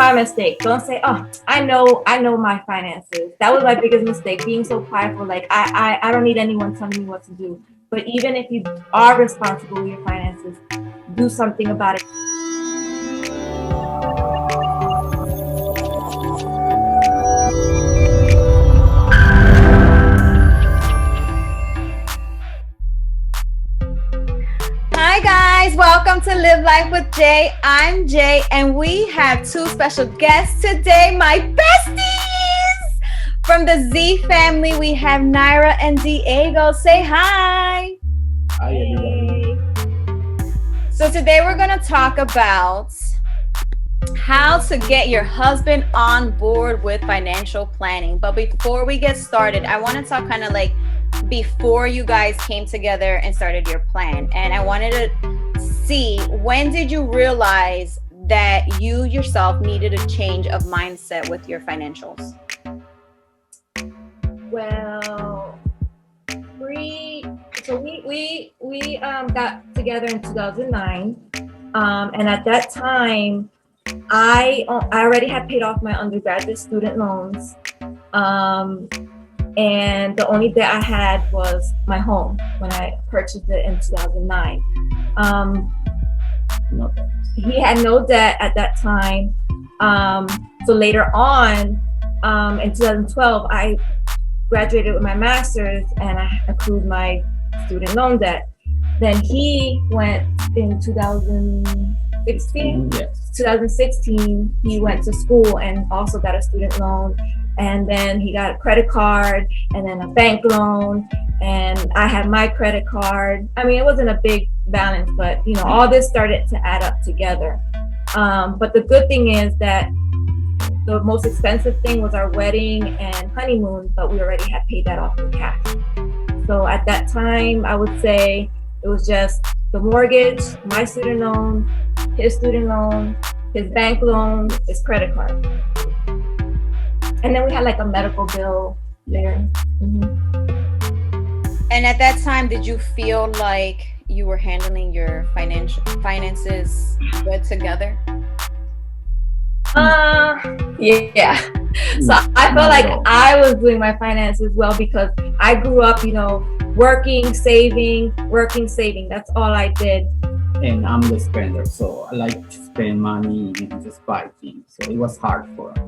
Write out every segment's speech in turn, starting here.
my mistake. Don't say, oh, I know my finances. That was my biggest mistake, being so prideful. Like I don't need anyone telling me what to do. But even if you are responsible with your finances, do something about it. Hi guys, welcome to Live Life with Jay. I'm Jay and we have two special guests today, my besties! From the Zee Family, we have Naira and Diego. Say hi! Hi everybody. So today we're going to talk about how to get your husband on board with financial planning. But before we get started, I want to talk kind of like before you guys came together and started your plan. And I wanted to see, when did you realize that you yourself needed a change of mindset with your financials? Well, we got together in 2009, and at that time, I already had paid off my undergraduate student loans. And the only debt I had was my home when I purchased it in 2009. He had no debt at that time. So later on, in 2012, I graduated with my master's and I accrued my student loan debt. Then he went in 2016. Yes. 2016, he went to school and also got a student loan. And then he got a credit card and then a bank loan. And I had my credit card. I mean, it wasn't a big balance, but you know, all this started to add up together. But the good thing is that the most expensive thing was our wedding and honeymoon, but we already had paid that off in cash. So at that time, I would say it was just the mortgage, my student loan, his student loan, his bank loan, his credit card. And then we had like a medical bill there. Mm-hmm. And at that time, did you feel like you were handling your finances good together? Yeah. So I felt like I was doing my finances well because I grew up, you know, working, saving. That's all I did. And I'm the spender, so I like to spend money and just buy things. So it was hard for us.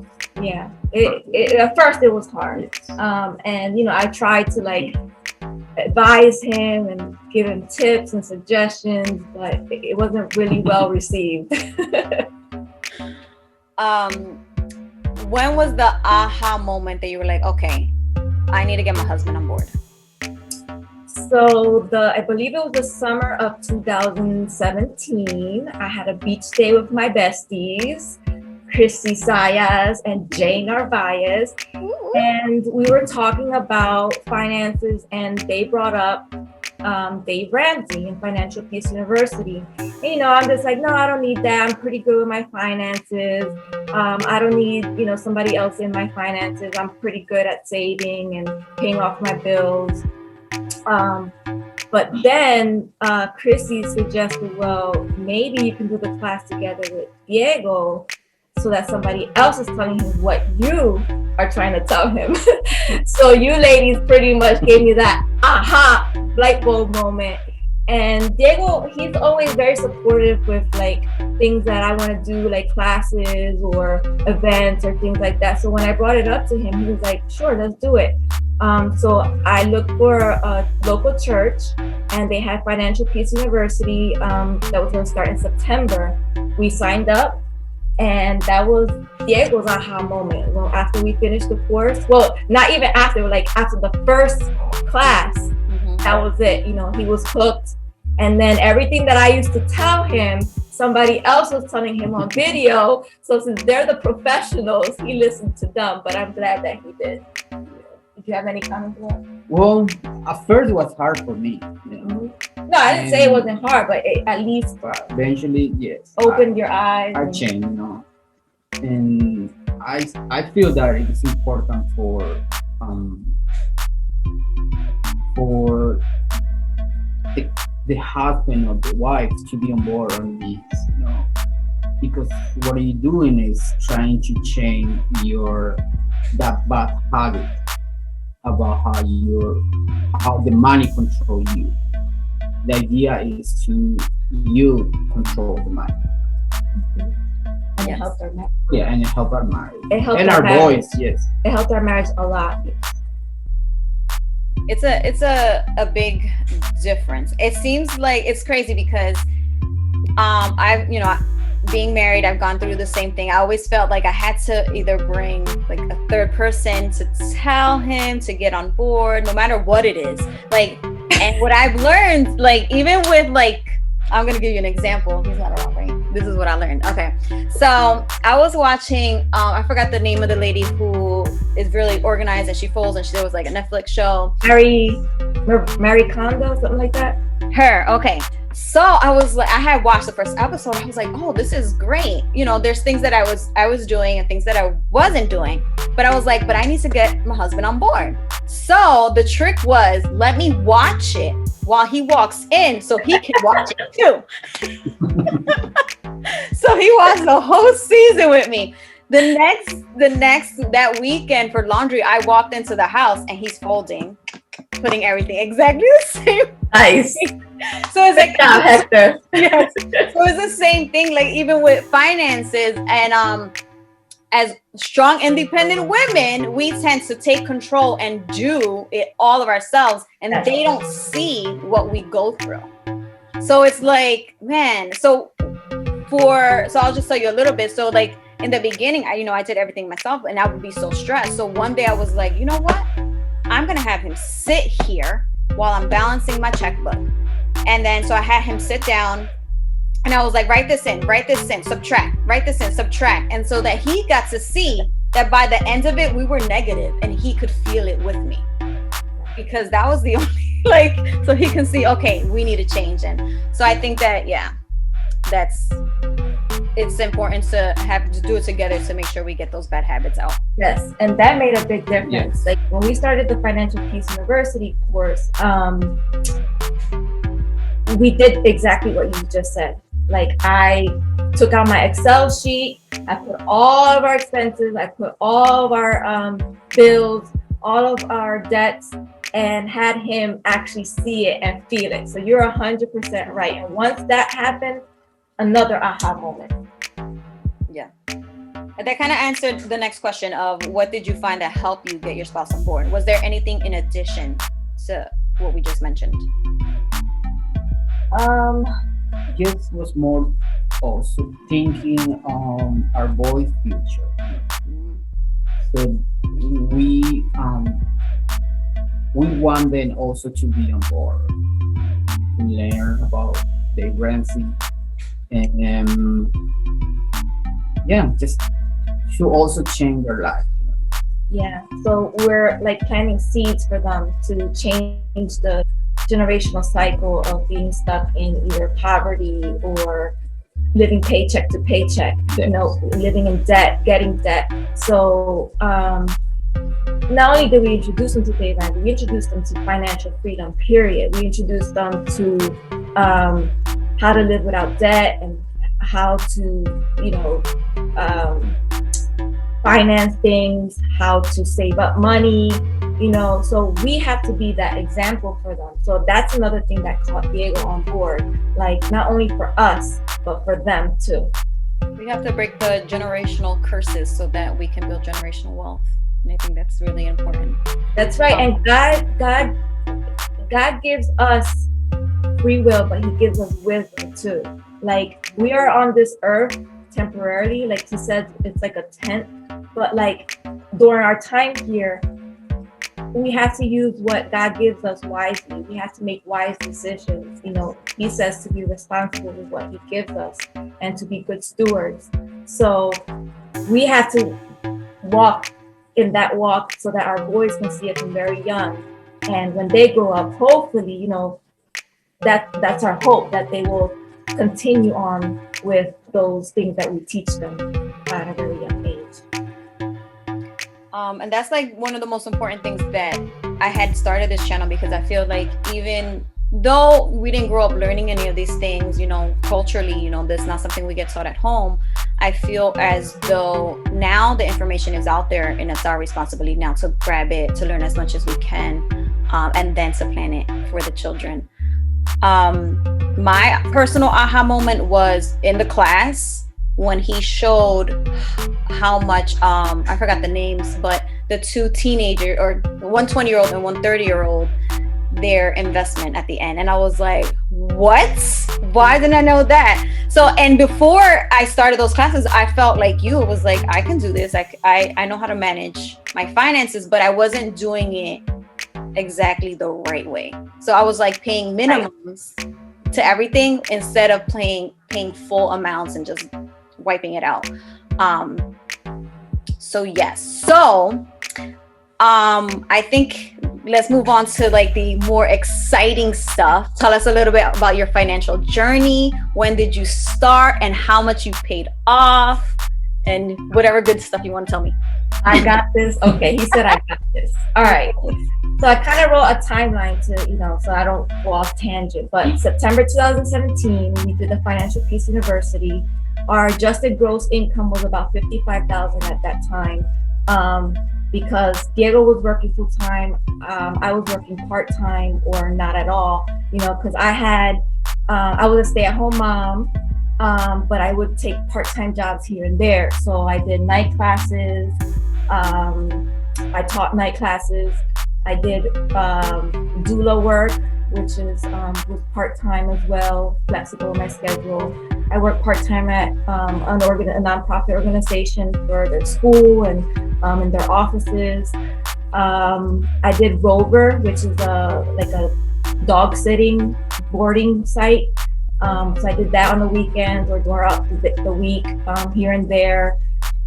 Yeah. At first it was hard. Yes. And you know, I tried to like advise him and give him tips and suggestions, but it wasn't really well received. When was the aha moment that you were like, okay, I need to get my husband on board? So I believe it was the summer of 2017. I had a beach day with my besties, CHRISSY, ZAYAS, and Narvaez. And we were talking about finances and they brought up Dave Ramsey in Financial Peace University. And, you know, I'm just like, no, I don't need that. I'm pretty good with my finances. I don't need, you know, somebody else in my finances. I'm pretty good at saving and paying off my bills. But then CHRISSY suggested, well, maybe you can do the class together with Diego so that somebody else is telling him what you are trying to tell him. So you ladies pretty much gave me that aha light bulb moment. And Diego, he's always very supportive with like things that I want to do, like classes or events or things like that. So when I brought it up to him, he was like, sure, let's do it. So I looked for a local church and they had Financial Peace University that was going to start in September. We signed up and that was Diego's aha moment. Well, after we finished the course, well, not even after, like after the first class, that was it. You know, he was hooked. And then everything that I used to tell him, somebody else was telling him on video. So since they're the professionals, he listened to them, but I'm glad that he did. Did you have any comments on that? Well, at first it was hard for me. You know? No, I didn't say it wasn't hard, but at least Eventually, yes. opened your eyes. I changed, you know. And I feel that it is important for the husband or the wife to be on board on this, you know. because what you're doing is trying to change your that bad habit about how the money control you. The idea is to you control the money. And it helped our marriage. Yeah, and it help our marriage. It helped and our marriage. boys, yes. It helped our marriage a lot. It's a big difference. It seems like it's crazy because I've being married, I've gone through the same thing. I always felt like I had to either bring like a third person to tell him to get on board, no matter what it is. Like, and what I've learned, like even with like, I'm gonna give you an example. He's not around, right? This is what I learned. Okay, so I was watching. I forgot the name of the lady who is really organized, and she folds, and there was like a Netflix show. Mary Kondo, something like that. Her, okay. So I was like, I had watched the first episode. I was like, oh, this is great. You know, there's things that I was doing and things that I wasn't doing. But I was like, but I need to get my husband on board. So the trick was, let me watch it while he walks in so he can watch it too. So he watched the whole season with me. That weekend for laundry, I walked into the house and he's folding, putting everything exactly the same. Nice. So it's like, Hector. Yes. So it's the same thing, like even with finances, and as strong independent women, we tend to take control and do it all of ourselves, and they don't see what we go through. So it's like, man, so I'll just tell you a little bit. So like in the beginning, I did everything myself and I would be so stressed. So one day I was like, you know what? I'm going to have him sit here while I'm balancing my checkbook. And then, so I had him sit down and I was like, write this in, subtract, write this in, subtract. And so that he got to see that by the end of it, we were negative and he could feel it with me, because that was the only, so he can see, okay, we need to change. And so I think that, it's important to have to do it together to make sure we get those bad habits out. Yes, and that made a big difference. Yes. Like when we started the Financial Peace University course, we did exactly what you just said. Like I took out my Excel sheet, I put all of our expenses, I put all of our bills, all of our debts, and had him actually see it and feel it. So you're 100% right. And once that happened, another aha moment. Yeah. And that kind of answered the next question of what did you find that helped you get your spouse on board? Was there anything in addition to what we just mentioned? Just was more also thinking on our boys' future. So we want them also to be on board, to learn about their grandson, and just to also change their life. Yeah, so we're like planting seeds for them to change the generational cycle of being stuck in either poverty or living paycheck to paycheck, living in debt, getting debt. So not only did we introduce them to Dayland, we introduced them to financial freedom, period. We introduced them to how to live without debt and how to, finance things, how to save up money, so we have to be that example for them. So that's another thing that caught Diego on board, like not only for us, but for them too. We have to break the generational curses so that we can build generational wealth. And I think that's really important. That's right. And God gives us free will, but he gives us wisdom too. Like we are on this earth temporarily, like he said, it's like a tent, but like during our time here, we have to use what God gives us wisely. We have to make wise decisions. He says to be responsible with what he gives us and to be good stewards. So we have to walk in that walk so that our boys can see it from very young. And when they grow up, hopefully, that's our hope, that they will continue on with those things that we teach them at a very young age. And that's like one of the most important things that I had started this channel, because I feel like even though we didn't grow up learning any of these things, you know, culturally, you know, that's not something we get taught at home. I feel as though now the information is out there and it's our responsibility now to grab it, to learn as much as we can, and then to plan it for the children. My personal aha moment was in the class when he showed how much, I forgot the names, but the two teenager, or one 20-year-old and one 30-year-old, their investment at the end. And I was like, what? Why didn't I know that? So, and before I started those classes, I felt like you. It was like, I can do this. I know how to manage my finances, but I wasn't doing it exactly the right way. So I was like paying minimums to everything instead of paying full amounts and just wiping it out. So yes. So I think let's move on to like the more exciting stuff. Tell us a little bit about your financial journey. When did you start and how much you paid off and whatever good stuff you want to tell me. I got this. Okay, he said I got this. All right. So I kind of wrote a timeline to, you know, so I don't go off tangent. But September 2017, we did the Financial Peace University. Our adjusted gross income was about $55,000 at that time. Because Diego was working full time, I was working part time or not at all, you know, because I was a stay-at-home mom, but I would take part-time jobs here and there. So I did night classes, I taught night classes, I did doula work, which is was part-time as well, flexible in my schedule. I worked part-time at a nonprofit organization for their school and in their offices. I did Rover, which is like a dog sitting boarding site. So I did that on the weekends or throughout the week, here and there.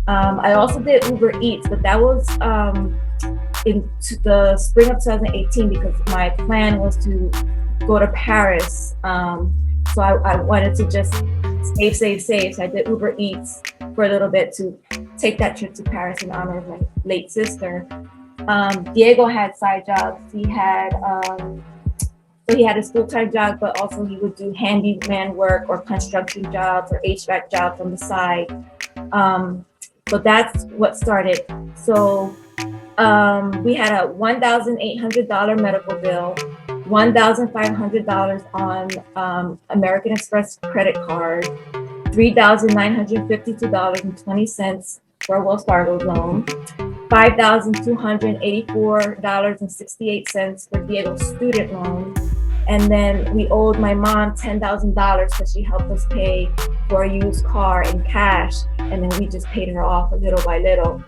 I also did Uber Eats, but that was in the spring of 2018 because my plan was to go to Paris. So I wanted to just save. So I did Uber Eats for a little bit to take that trip to Paris in honor of my late sister. Diego had side jobs. He had his full-time job, but also he would do handyman work or construction jobs or HVAC jobs on the side. So that's what started. So we had a $1,800 medical bill, $1,500 on American Express credit card, $3,952.20 for a Wells Fargo loan, $5,284.68 for Diego's student loan, and then we owed my mom $10,000 because she helped us pay for a used car in cash, and then we just paid her off little by little.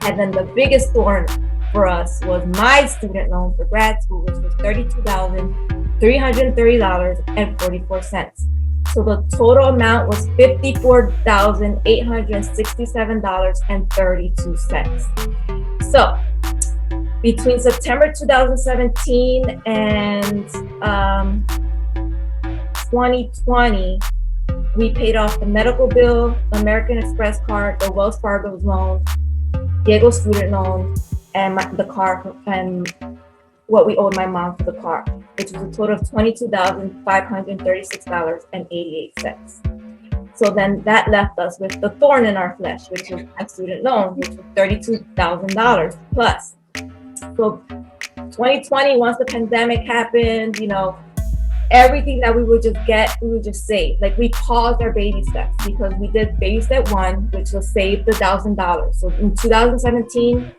And then the biggest thorn for us was my student loan for grad school, which was $32,330.44. So the total amount was $54,867.32. So between September 2017 and 2020, we paid off the medical bill, the American Express card, the Wells Fargo loan, Diego's student loan, and the car, and what we owed my mom for the car, which was a total of $22,536.88. So then that left us with the thorn in our flesh, which was my student loan, which was $32,000 plus. So 2020, once the pandemic happened, you know, everything that we would just get, we would just save. Like we paused our baby steps because we did baby step 1, which was save the $1,000. So in 2017,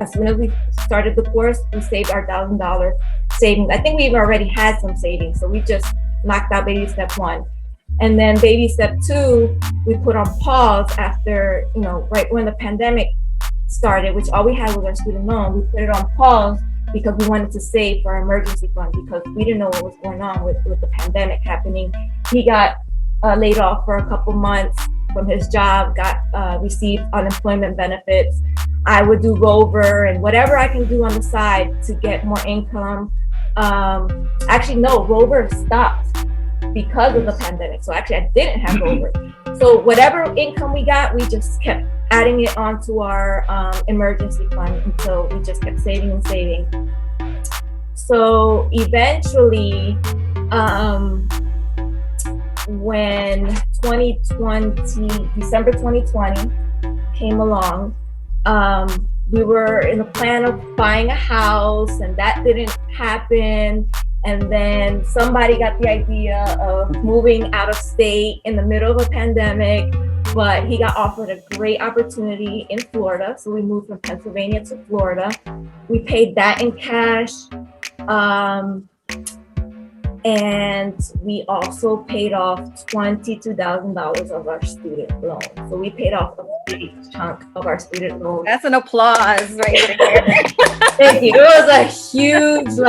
as soon as we started the course, we saved our $1,000 savings. I think we already had some savings, so we just knocked out baby step 1. And then baby step 2, we put on pause after, you know, right when the pandemic started, which all we had was our student loan. We put it on pause because we wanted to save for our emergency fund because we didn't know what was going on with the pandemic happening. He got laid off for a couple months from his job, received unemployment benefits. I would do Rover and whatever I can do on the side to get more income. Actually, no, Rover stopped because of the pandemic. So actually, I didn't have Rover. So whatever income we got, we just kept adding it onto our emergency fund until we just kept saving and saving. So eventually, when December 2020 came along, we were in the plan of buying a house, and that didn't happen. And then somebody got the idea of moving out of state in the middle of a pandemic, but he got offered a great opportunity in Florida. So we moved from Pennsylvania to Florida. We paid that in cash. And we also paid off $22,000 of our student loan. So we paid off a big chunk of our student loan. That's an applause right there. Thank you. It was a huge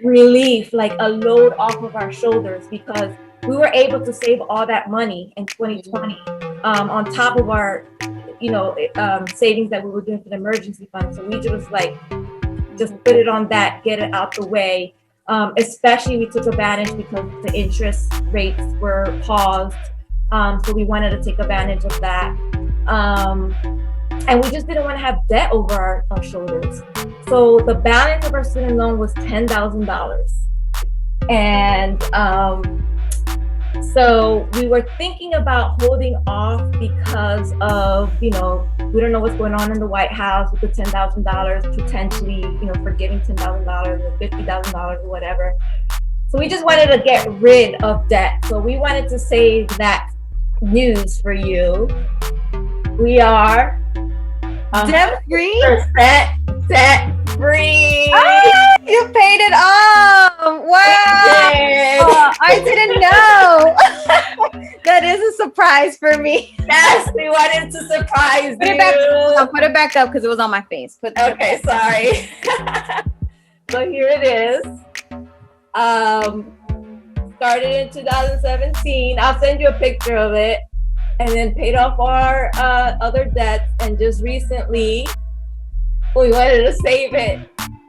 relief, a load off of our shoulders, because we were able to save all that money in 2020 on top of our savings that we were doing for the emergency fund. So we just put it on that, get it out the way. Especially we took advantage because the interest rates were paused. So we wanted to take advantage of that. And we just didn't want to have debt over our shoulders. So the balance of our student loan was $10,000. And so we were thinking about holding off because of, we don't know what's going on in the White House with the $10,000, potentially, forgiving $10,000 or $50,000 or whatever. So we just wanted to get rid of debt. So we wanted to save that news for you. We are debt-free? Debt-free. Oh, you paid it off. Wow. Oh, I didn't know. That is a surprise for me. Yes, we wanted to surprise Put you. Put it back up because it was on my face. Okay, sorry. So here it is. Started in 2017. I'll send you a picture of it. And then paid off our other debts. And just recently, we wanted to save it.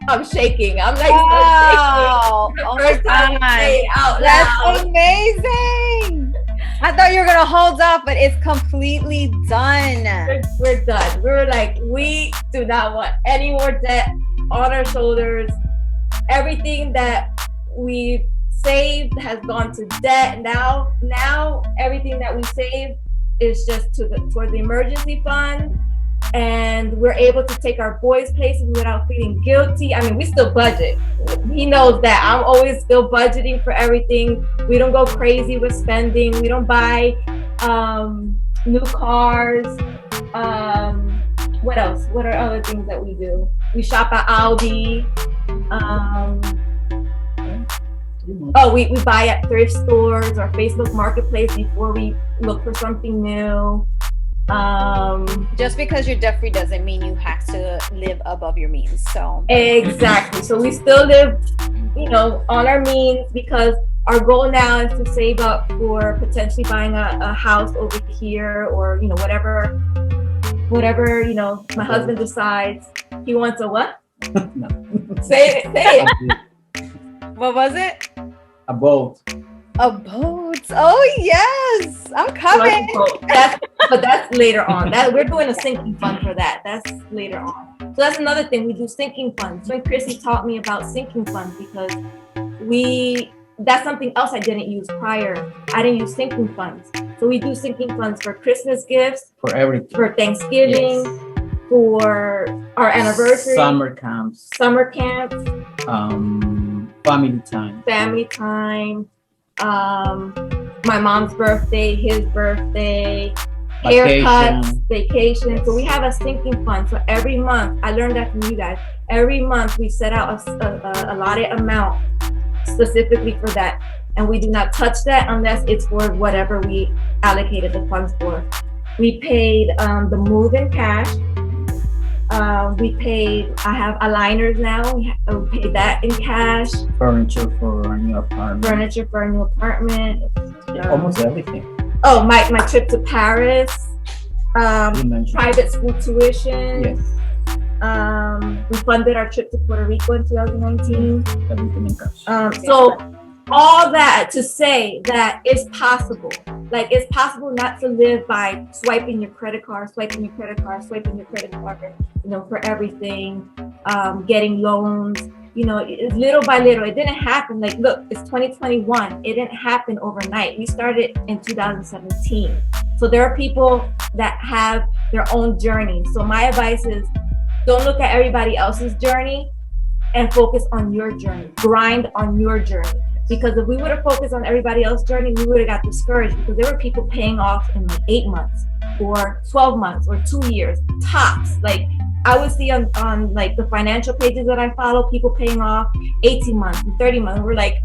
I'm shaking. I'm wow. shaking. Oh my God. That's amazing. I thought you were going to hold off, but it's completely done. We're done. We were like, we do not want any more debt on our shoulders. Everything that we saved has gone to debt. Now everything that we saved is just toward the emergency fund. And we're able to take our boys' places without feeling guilty. I mean, we still budget. He knows that. I'm always still budgeting for everything. We don't go crazy with spending. We don't buy new cars. What else? What are other things that we do? We shop at Aldi. We buy at thrift stores or Facebook Marketplace before we look for something new. Just because you're debt free doesn't mean you have to live above your means. So exactly. So we still live, on our means, because our goal now is to save up for potentially buying a house over here, or whatever my husband decides. He wants a what? No. Say it. What was it? A boat. A boat. Oh yes, I'm coming. But that's later on. We're doing a sinking fund for that. That's later on. So that's another thing. We do sinking funds. When Chrissy taught me about sinking funds, because that's something else I didn't use prior. I didn't use sinking funds. So we do sinking funds for Christmas gifts, For everything. for Thanksgiving, Yes. for our anniversary, Summer camps. Family time. Family time, my mom's birthday, his birthday, haircuts, vacation. So we have a sinking fund. So every month, I learned that from you guys. Every month we set out a allotted amount specifically for that, and we do not touch that unless it's for whatever we allocated the funds for. We paid the move in cash. I have aligners now. We paid that in cash. Furniture for a new apartment. Almost everything. Oh, my trip to Paris. You mentioned. Private school tuition. Yes. We funded our trip to Puerto Rico in 2019. Everything in cash. So all that to say that it's possible. Like, it's possible not to live by swiping your credit card, for everything, getting loans. you know, it's little by little. It didn't happen. Like, look, it's 2021. It didn't happen overnight. We started in 2017. So there are people that have their own journey. So my advice is, don't look at everybody else's journey and focus on your journey. Grind on your journey. Because if we would have focused on everybody else's journey, we would have got discouraged, because there were people paying off in like 8 months or 12 months or 2 years, tops. Like, I would see on like the financial pages that I follow, people paying off 18 months and 30 months. We're like,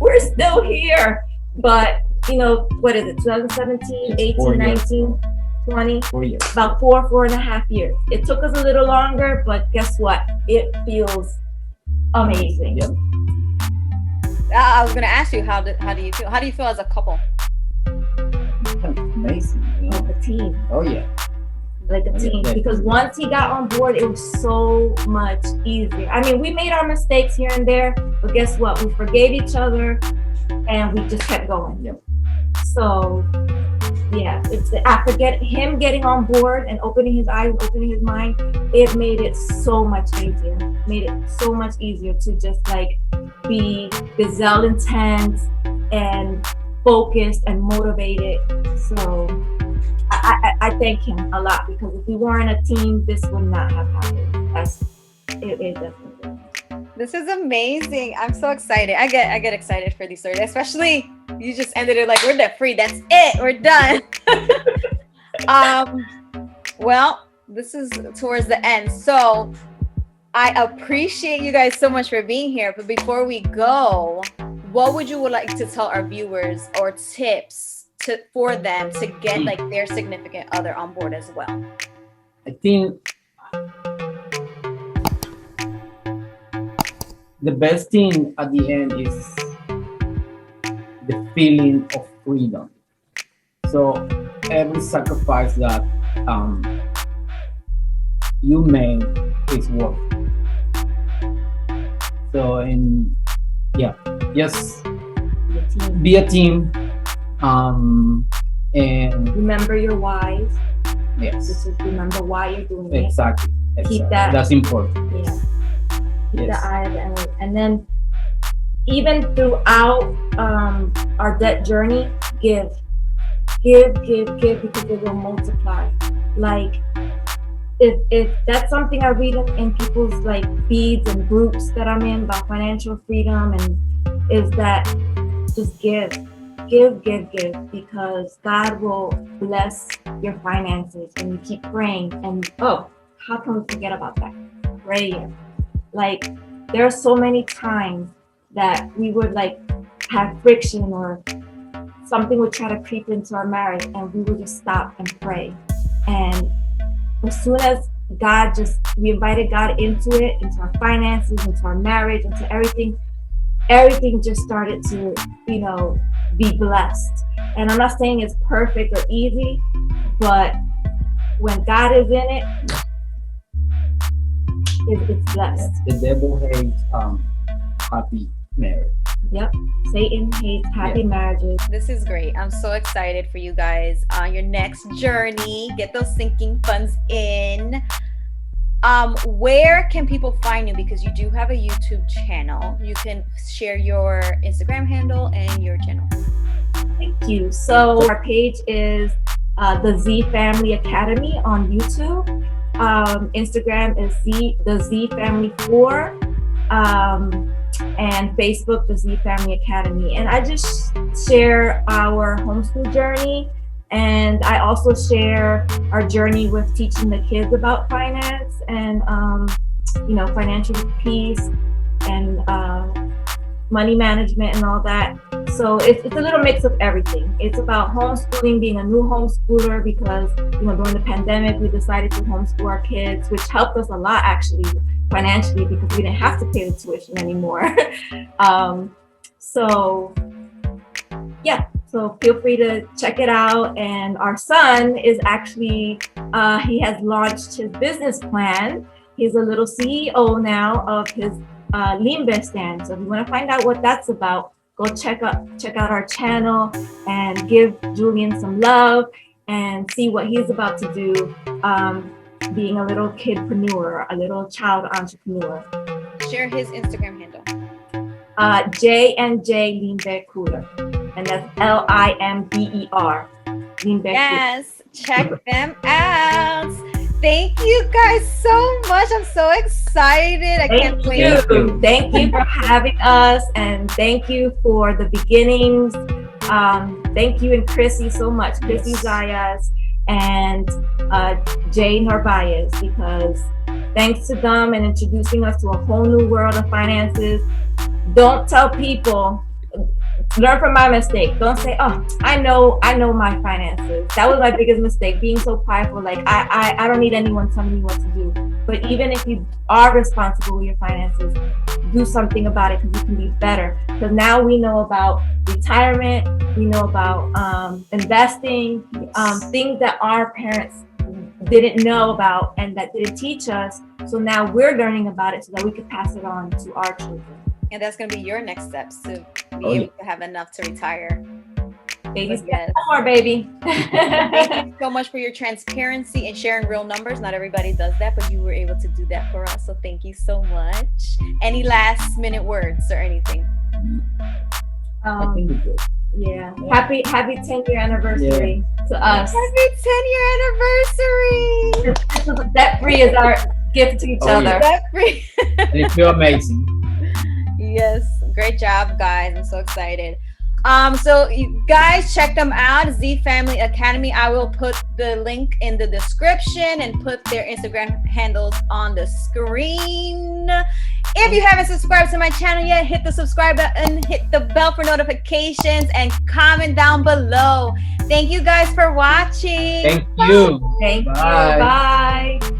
we're still here. But, you know, what is it, 2017, 18, 19, 20? 4 years. About 4.5 years. It took us a little longer, but guess what? It feels amazing. Yep. I was gonna ask you, how do you feel? How do you feel as a couple? Amazing. You know? Like a team. Oh yeah. Like a team. Because once he got on board, it was so much easier. I mean, we made our mistakes here and there, but guess what? We forgave each other and we just kept going. Yep. So yeah, it's after him getting on board and opening his eyes, opening his mind, it made it so much easier. Made it so much easier to just like be gazelle intense and focused and motivated. So I thank him a lot, because if we weren't a team, this would not have happened. It definitely. This is amazing. I'm so excited. I get excited for these stories, especially you just ended it like, we're debt free. That's it. We're done. Well, this is towards the end. So I appreciate you guys so much for being here. But before we go, what would you like to tell our viewers, or tips for them to get like their significant other on board as well? I think the best thing at the end is the feeling of freedom. So every sacrifice that you made is worth it. So, and yeah, just be a team, and remember your whys. yes, Just remember why you're doing it. exactly. Keep that. That's important. Yeah. Keep Yes. the eye of the enemy. And then even throughout our debt journey, give, because it will multiply. Like, if that's something I read in people's like feeds and groups that I'm in about financial freedom, and is that just give, because God will bless your finances when you keep praying. And oh, how can we forget about that? Prayer. Like, there are so many times that we would like have friction, or something would try to creep into our marriage, and we would just stop and pray. And as soon as we invited God into it, into our finances, into our marriage, into everything just started to, you know, be blessed. And I'm not saying it's perfect or easy, but when God is in it, it's blessed. The devil hates happy marriage. Yep. Satan hates happy marriages. This is great. I'm so excited for you guys on your next journey. Get those sinking funds in. Where can people find you? Because you do have a YouTube channel. You can share your Instagram handle and your channel. Thank you. So our page is the Zee Family Academy on YouTube. Instagram is the Zee Family 4. And Facebook, the Zee Family Academy. And I just share our homeschool journey, and I also share our journey with teaching the kids about finance and you know, financial peace and money management and all that. So it's a little mix of everything. It's about homeschooling, being a new homeschooler, because, you know, during the pandemic we decided to homeschool our kids, which helped us a lot actually financially, because we didn't have to pay the tuition anymore. So yeah, so feel free to check it out. And our son is actually he has launched his business plan. He's a little CEO now of his lean bear stand. So if you want to find out what that's about, go check out our channel and give Julian some love and see what he's about to do, being a little kidpreneur, a little child entrepreneur. share his Instagram handle. J and J Limber Cooler, and that's Limber. Limber Yes, check them out. Thank you guys so much. I'm so excited. I can't wait. Thank you for having us, and thank you for the beginnings. Thank you and CHRISSY so much, CHRISSY ZAYAS and Jay Narvaez, because thanks to them and introducing us to a whole new world of finances. Don't tell people. Learn from my mistake. Don't say, "Oh, I know my finances." That was my biggest mistake, being so prideful. Like I don't need anyone telling me what to do. But even if you are responsible with your finances, do something about it, because you can be better. Because now we know about retirement, we know about investing, things that our parents didn't know about and that didn't teach us. So now we're learning about it so that we can pass it on to our children. And that's going to be your next steps to be able to have enough to retire. Baby steps more, baby. Thank you so much for your transparency and sharing real numbers. Not everybody does that, but you were able to do that for us. So thank you so much. Any last minute words or anything? I think it's good. Yeah. Happy 10-year anniversary to us. Happy 10-year anniversary. Debt free is our gift to each other. Debt free. And it feels amazing. Yes, great job, guys. I'm so excited. So you guys check them out, Zee Family Academy. I will put the link in the description and put their Instagram handles on the screen. If you haven't subscribed to my channel yet, hit the subscribe button, hit the bell for notifications, and comment down below. Thank you guys for watching. Thank you. Thank you. Bye. Bye.